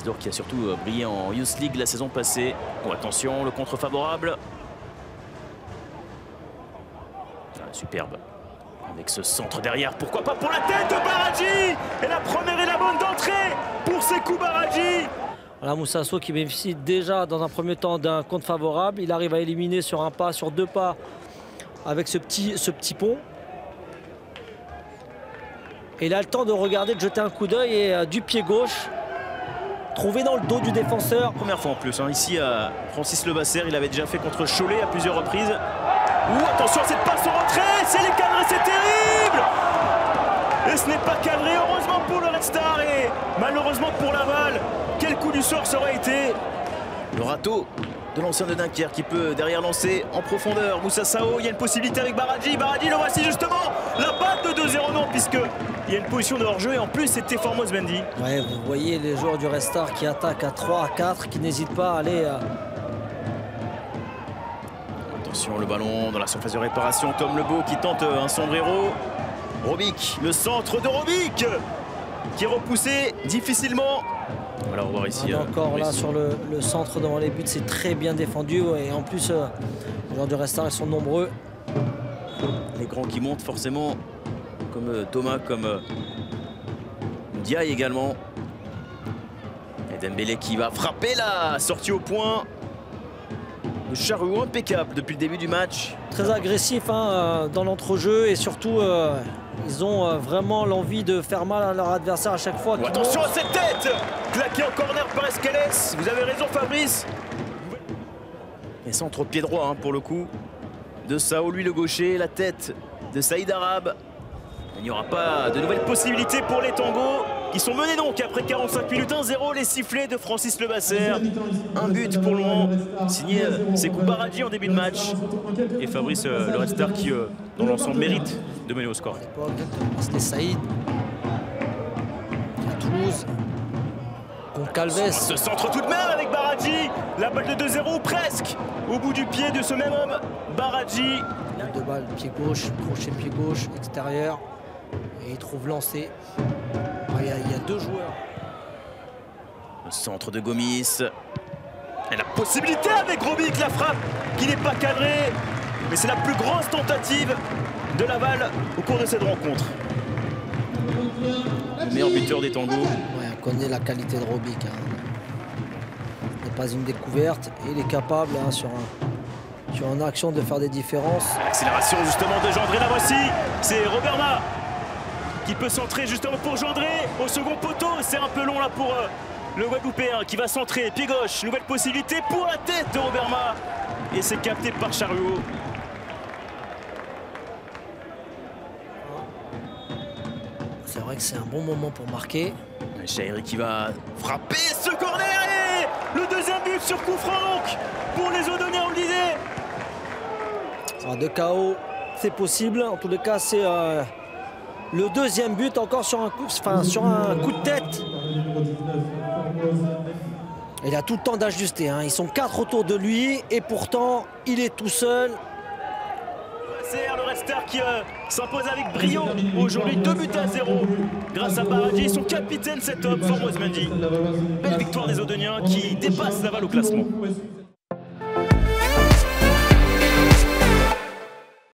Lourdes qui a surtout brillé en Youth League la saison passée. Bon, attention, le contre favorable. Ah, superbe. Avec ce centre derrière, pourquoi pas pour la tête de Baradji. Et la première et la bonne d'entrée pour Sékou Baradji. Voilà Moussa Sow qui bénéficie déjà dans un premier temps d'un compte favorable. Il arrive à éliminer sur un pas, sur deux pas avec ce petit pont. Et il a le temps de regarder, de jeter un coup d'œil et du pied gauche, trouvé dans le dos du défenseur. Première fois en plus, hein. Ici à Francis Levasseur, il avait déjà fait contre Cholet à plusieurs reprises. Ouh, attention à cette passe au retrait, c'est les cadrés, c'est terrible. Et ce n'est pas cadré, heureusement pour le Red Star et malheureusement pour Laval. Quel coup du sort ça aurait été. Le râteau de l'ancien de Dunkerque qui peut derrière lancer en profondeur. Moussa Sow, il y a une possibilité avec Baradji. Baradji, le voici justement. La balle de 2-0, non, puisqu'il y a une position de hors-jeu et en plus c'était Formose Mendy. Ouais, vous voyez les joueurs du Red Star qui attaquent à 3, à 4, qui n'hésitent pas à aller... Attention, le ballon dans la surface de réparation. Tom Lebeau qui tente un sombrero. Robic, le centre de Robic qui est repoussé difficilement. Voilà, on va voir ici. Encore là sur le centre devant les buts, c'est très bien défendu. Et en plus, les joueurs du Red Star, ils sont nombreux. Les grands qui montent forcément, comme Thomas, comme Ndiaye également. Et Dembélé qui va frapper la sortie au point. Le Charrua impeccable depuis le début du match. Très agressif hein, dans l'entrejeu et surtout ils ont vraiment l'envie de faire mal à leur adversaire à chaque fois. Attention à cette tête claquée en corner par Escalès. Vous avez raison Fabrice. Et centre au pied droit hein, pour le coup de Sao, lui le gaucher, la tête de Saïd Arabe. Il n'y aura pas de nouvelles possibilités pour les Tangos qui sont menés donc après 45 minutes 1-0. Les sifflets de Francis Levasseur. Un but pour le moment signé Sékou Baradji en début de match. Et Fabrice le Red Star qui dans l'ensemble mérite de mener au score. C'était Saïd à Toulouse. Goncalves. Ce centre tout de même avec Baradji. La balle de 2-0 presque au bout du pied de ce même homme. Baradji. Deux balles, pied gauche, crochet pied gauche, extérieur. Et il trouve lancé. Il y a deux joueurs. Le centre de Gomis. Et la possibilité avec Robic, la frappe qui n'est pas cadrée. Mais c'est la plus grosse tentative de Laval au cours de cette rencontre. Le meilleur buteur des Tangos. Ouais, on connaît la qualité de Robic. Hein. Ce n'est pas une découverte et il est capable hein, sur une action de faire des différences. Accélération justement de Gendré, la voici. C'est Roberma qui peut centrer justement pour Gendré au second poteau. C'est un peu long là pour le Guadeloupéen qui va centrer. Pied gauche, nouvelle possibilité pour la tête de Roberma. Et c'est capté par Charlot. C'est vrai que c'est un bon moment pour marquer. Chahiri qui va frapper ce corner et le deuxième but sur coup franc donc pour les Odoniens, on le disait. De KO, c'est possible. En tous les cas, c'est le deuxième but encore sur un coup de tête. Il a tout le temps d'ajuster. Hein. Ils sont 4 autour de lui et pourtant, il est tout seul. C'est le Red Star qui s'impose avec brio aujourd'hui, 2-0 grâce à Baradji, son capitaine cet homme, Formose Mendy. Belle victoire des Odoniens qui dépassent Laval au classement.